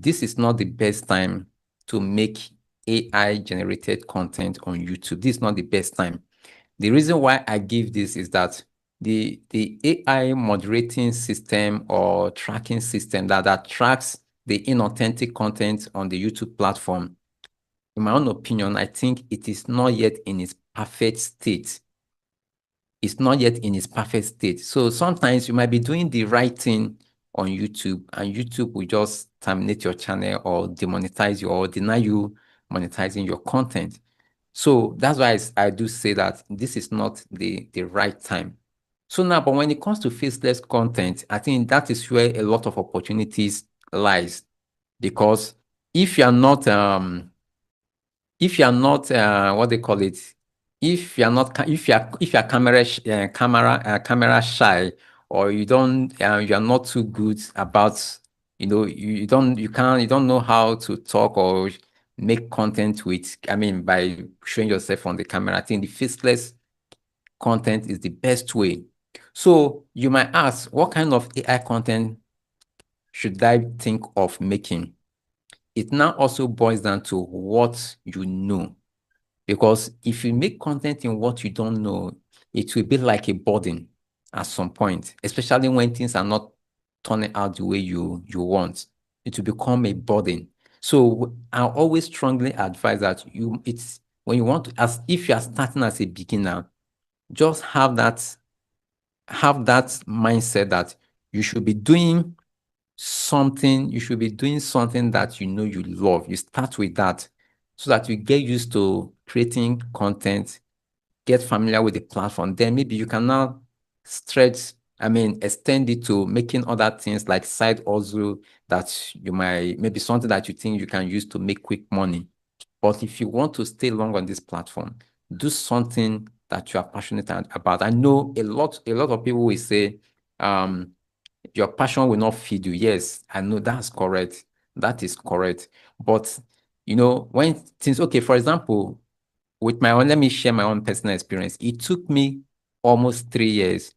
this is not the best time to make AI generated content on YouTube. This is not the best time. The reason why I give this is that the AI moderating system or tracking system that tracks the inauthentic content on the YouTube platform, in my own opinion, I think it is not yet in its perfect state. It's not yet in its perfect state. So sometimes you might be doing the right thing on YouTube and YouTube will just terminate your channel or demonetize you or deny you monetizing your content. So that's why I do say that this is not the right time. So now, but when it comes to faceless content, I think that is where a lot of opportunities lies. Because if you're not what they call it, if you're camera shy, or you are not too good about, you don't know how to talk or make content with, by showing yourself on the camera. I think the faceless content is the best way. So you might ask, what kind of AI content should I think of making? It now also boils down to what you know. Because if you make content in what you don't know, it will be like a burden at some point, especially when things are not turning out the way you want. It will become a burden. So I always strongly advise that it's when you want to, as if you are starting as a beginner, just have that mindset that you should be doing something that you love. You start with that so that you get used to creating content, get familiar with the platform. Then maybe you can now extend it to making other things like side hustle that maybe something that you think you can use to make quick money. But if you want to stay long on this platform, do something that you are passionate about. I know a lot of people will say, your passion will not feed you. Yes, I know that's correct. That is correct. But when things, okay, for example, let me share my own personal experience. It took me almost 3 years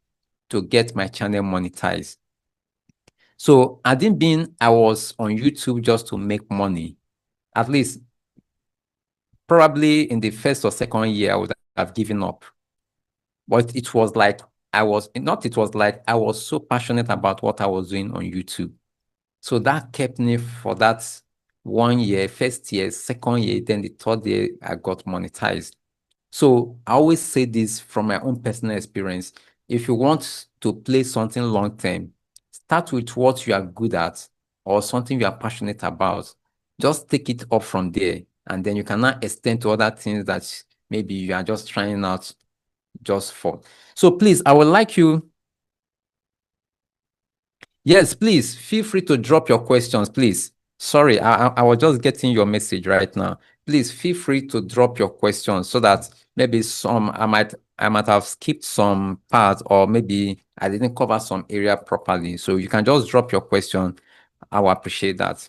to get my channel monetized. So I was on YouTube just to make money. At least probably in the first or second year, I would have given up. But it was like I was so passionate about what I was doing on YouTube. So that kept me for that 1 year, first year, second year, then the third year, I got monetized. So I always say this from my own personal experience. If you want to play something long term, start with what you are good at or something you are passionate about. Just take it up from there. And then you cannot extend to other things that maybe you are just trying out just for. So please, I would like you. Yes, please feel free to drop your questions, please. Sorry, I was just getting your message right now. Please feel free to drop your questions so that maybe I might have skipped some parts, or maybe I didn't cover some area properly. So you can just drop your question. I will appreciate that.